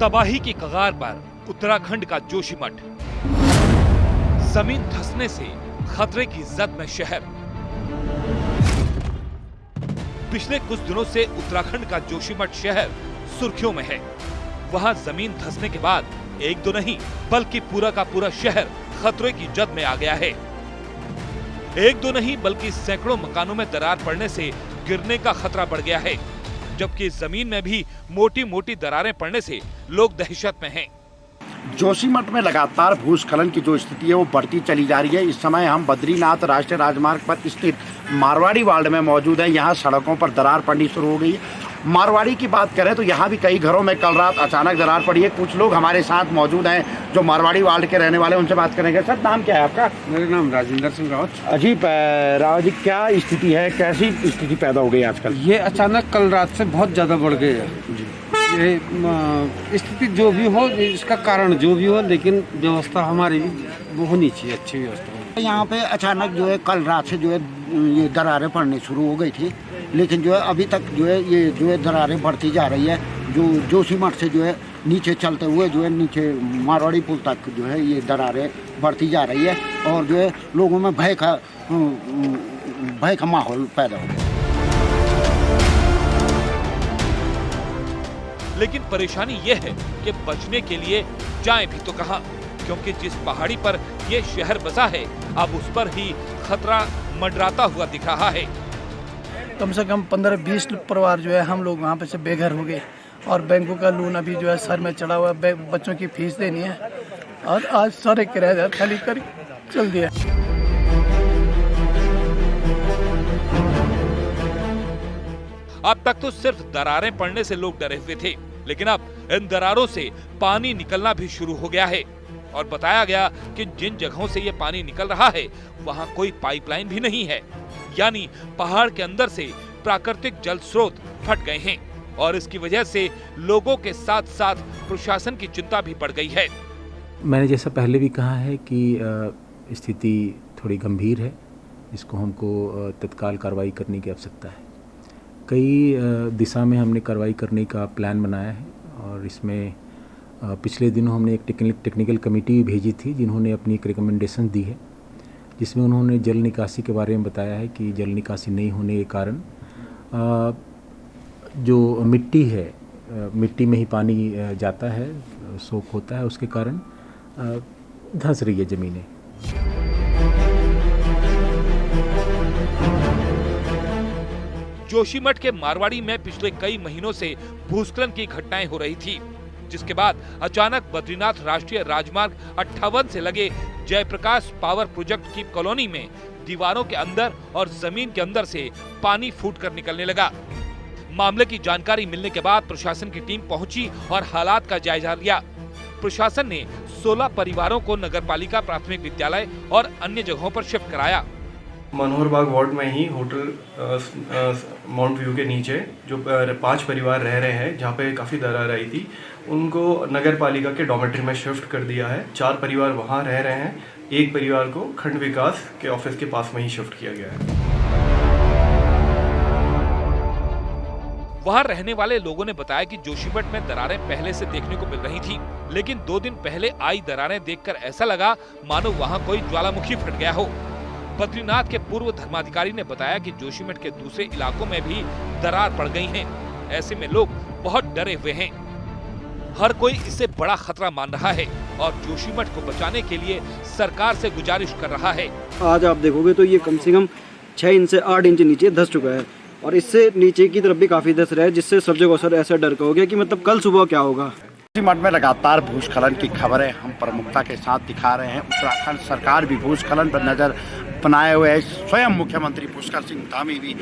तबाही की कगार पर उत्तराखंड का जोशीमठ। जमीन धंसने से खतरे की जद में शहर। पिछले कुछ दिनों से उत्तराखंड का जोशीमठ शहर सुर्खियों में है। वहां जमीन धंसने के बाद एक दो नहीं बल्कि पूरा का पूरा शहर खतरे की जद में आ गया है। एक दो नहीं बल्कि सैकड़ों मकानों में दरार पड़ने से गिरने का खतरा बढ़ गया है, जबकि जमीन में भी मोटी मोटी दरारें पड़ने से लोग दहशत में हैं। जोशीमठ में लगातार भूस्खलन की जो स्थिति है वो बढ़ती चली जा रही है। इस समय हम बद्रीनाथ राष्ट्रीय राजमार्ग पर स्थित मारवाड़ी वार्ड में मौजूद हैं। यहाँ सड़कों पर दरार पड़नी शुरू हो गई है। मारवाड़ी की बात करें तो यहाँ भी कई घरों में कल रात अचानक दरार पड़ी है। कुछ लोग हमारे साथ मौजूद हैं जो मारवाड़ी वार्ड के रहने वाले, उनसे बात करेंगे। सर, नाम क्या है आपका? मेरा नाम राजेंद्र सिंह रावत। अजीब रावत जी, क्या स्थिति है, कैसी स्थिति पैदा हो गई आजकल? ये अचानक कल रात से बहुत ज़्यादा बढ़ गई है। ये स्थिति जो भी हो, इसका कारण जो भी हो, लेकिन व्यवस्था हमारी वो होनी चाहिए, अच्छी व्यवस्था। यहाँ पे अचानक जो है कल रात से जो है ये दरारें पड़नी शुरू हो गई थी, लेकिन जो है अभी तक जो है ये जो है दरारें बढ़ती जा रही है। जो जोशीमठ से जो है नीचे चलते हुए जो है नीचे मारवाड़ी पुल तक जो है ये दरारें बढ़ती जा रही है और जो है लोगों में भय का माहौल पैदा हो गया। लेकिन परेशानी यह है कि बचने के लिए जाएं भी तो कहां, क्योंकि जिस पहाड़ी पर यह शहर बसा है अब उस पर ही खतरा मंडराता हुआ दिख रहा है। कम से कम 15-20 परिवार जो है हम लोग वहाँ पे से बेघर हो गए और बैंकों का लोन अभी जो है सर में चढ़ा हुआ है। बच्चों की फीस देनी है और आज सारे किराएदार खाली कर चल दिया। अब तक तो सिर्फ दरारें पड़ने से लोग डरे हुए थे, लेकिन अब इन दरारों से पानी निकलना भी शुरू हो गया है और बताया गया कि जिन जगहों से ये पानी निकल रहा है वहां कोई पाइपलाइन भी नहीं है, यानी पहाड़ के अंदर से प्राकृतिक जल स्रोत फट गए हैं और इसकी वजह से लोगों के साथ साथ प्रशासन की चिंता भी बढ़ गई है। मैंने जैसा पहले भी कहा है कि स्थिति थोड़ी गंभीर है, इसको हमको तत्काल कार्रवाई करने की आवश्यकता है। कई दिशा में हमने कार्रवाई करने का प्लान बनाया है और इसमें पिछले दिनों हमने एक टेक्निकल कमेटी भेजी थी जिन्होंने अपनी एक रिकमेंडेशन दी है, जिसमें उन्होंने जल निकासी के बारे में बताया है कि जल निकासी नहीं होने के कारण जो मिट्टी है, मिट्टी में ही पानी जाता है, सोख होता है, उसके कारण धंस रही है ज़मीनें। जोशीमठ के मारवाड़ी में पिछले कई महीनों से भूस्खलन की घटनाएं हो रही थी, जिसके बाद अचानक बद्रीनाथ राष्ट्रीय राजमार्ग 58 से लगे जयप्रकाश पावर प्रोजेक्ट की कॉलोनी में दीवारों के अंदर और जमीन के अंदर से पानी फूटकर निकलने लगा। मामले की जानकारी मिलने के बाद प्रशासन की टीम पहुंची और हालात का जायजा लिया। प्रशासन ने 16 परिवारों को नगरपालिका प्राथमिक विद्यालय और अन्य जगहों पर शिफ्ट कराया। मनोहर बाग वार्ड में ही होटल माउंट व्यू के नीचे जो 5 परिवार रह रहे हैं, जहाँ पे काफ़ी दरार आई थी, उनको नगर पालिका के डॉर्मेट्री में शिफ्ट कर दिया है। 4 परिवार वहाँ रह रहे हैं, एक परिवार को खंड विकास के ऑफिस के पास में ही शिफ्ट किया गया है। वहाँ रहने वाले लोगों ने बताया कि जोशीमठ में दरारें पहले से देखने को मिल रही थी, लेकिन 2 दिन पहले आई दरारें देखकर ऐसा लगा मानो वहाँ कोई ज्वालामुखी फट गया हो। बद्रीनाथ के पूर्व धर्माधिकारी ने बताया कि जोशीमठ के दूसरे इलाकों में भी दरार पड़ गई हैं। ऐसे में लोग बहुत डरे हुए हैं। हर कोई इसे बड़ा खतरा मान रहा है और जोशीमठ को बचाने के लिए सरकार से गुजारिश कर रहा है। आज आप देखोगे तो ये कम से कम 6 इंच से 8 इंच नीचे धंस चुका है और इससे नीचे की तरफ भी काफी धंस रहा है, जिससे सब जगह सर ऐसा डर का हो गया कि मतलब कल सुबह क्या होगा। जोशीमठ में लगातार भूस्खलन की खबरें हम प्रमुखता के साथ दिखा रहे हैं। उत्तराखंड सरकार भी भूस्खलन पर नजर बनाए हुए है। स्वयं मुख्यमंत्री पुष्कर सिंह धामी भी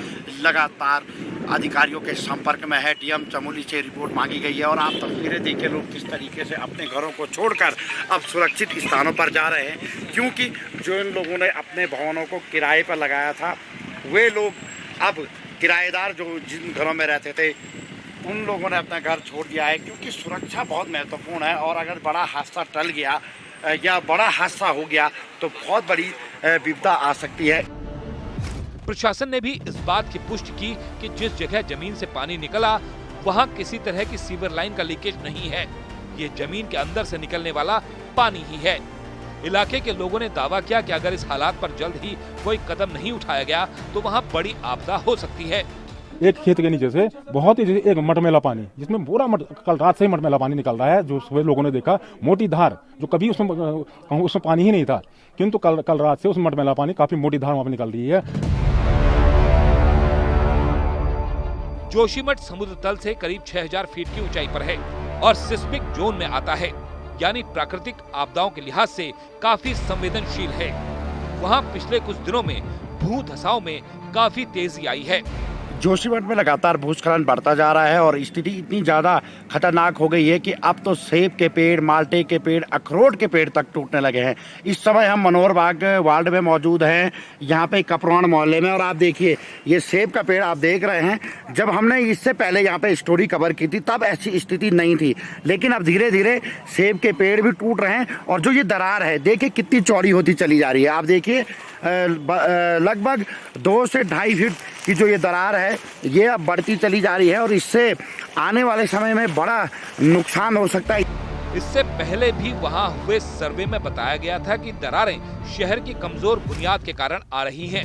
लगातार अधिकारियों के संपर्क में है। डीएम चमोली से रिपोर्ट मांगी गई है और आप तस्वीरें देखिए लोग किस तरीके से अपने घरों को छोड़कर अब सुरक्षित स्थानों पर जा रहे हैं, क्योंकि जो इन लोगों ने अपने भवनों को किराए पर लगाया था वे लोग अब किराएदार जो जिन घरों में रहते थे उन लोगों ने अपना घर छोड़ दिया है, क्योंकि सुरक्षा बहुत महत्वपूर्ण है और अगर बड़ा हादसा टल गया या बड़ा हादसा हो गया तो बहुत बड़ी विपदा आ सकती है। प्रशासन ने भी इस बात की पुष्टि की कि जिस जगह जमीन से पानी निकला वहां किसी तरह की सीवर लाइन का लीकेज नहीं है। ये जमीन के अंदर से निकलने वाला पानी ही है। इलाके के लोगों ने दावा किया कि अगर इस हालात पर जल्द ही कोई कदम नहीं उठाया गया तो वहाँ बड़ी आपदा हो सकती है। एक खेत के नीचे से बहुत ही एक मटमैला पानी, जिसमें पूरा कल रात से ही मटमैला पानी निकल रहा है, जो सुबह लोगों ने देखा। मोटी धार जो कभी उसमें पानी ही नहीं था, किंतु कल रात से उस मटमैला पानी काफी मोटी धार वहां पर निकल रही है। जोशीमठ समुद्र तल से करीब 6000 फीट की ऊंचाई पर है और सिस्मिक जोन में आता है, यानी प्राकृतिक आपदाओं के लिहाज से काफी संवेदनशील है। वहां पिछले कुछ दिनों में भू धसाव में काफी तेजी आई है। जोशीमठ में लगातार भूस्खलन बढ़ता जा रहा है और स्थिति इतनी ज़्यादा खतरनाक हो गई है कि अब तो सेब के पेड़, माल्टे के पेड़, अखरोट के पेड़ तक टूटने लगे हैं। इस समय हम मनोहर बाग वार्ड में मौजूद हैं, यहाँ पे कपरवान मोहल्ले में, और आप देखिए ये सेब का पेड़ आप देख रहे हैं। जब हमने इससे पहले यहाँ पे स्टोरी कवर की थी तब ऐसी स्थिति नहीं थी, लेकिन अब धीरे धीरे सेब के पेड़ भी टूट रहे हैं। और जो ये दरार है देखिए कितनी चौड़ी होती चली जा रही है। आप देखिए लगभग 2 से 2.5 फीट की जो ये दरार है ये अब बढ़ती चली जा रही है और इससे आने वाले समय में बड़ा नुकसान हो सकता है। इससे पहले भी वहां हुए सर्वे में बताया गया था कि दरारें शहर की कमजोर बुनियाद के कारण आ रही हैं।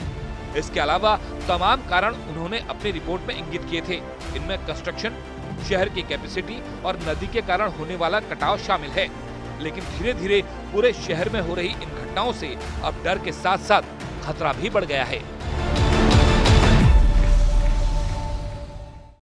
इसके अलावा तमाम कारण उन्होंने अपनी रिपोर्ट में इंगित किए थे। इनमें कंस्ट्रक्शन, शहर की कैपेसिटी और नदी के कारण होने वाला कटाव शामिल है। लेकिन धीरे धीरे पूरे शहर में हो रही इन घटनाओं से अब डर के साथ साथ खतरा भी बढ़ गया है।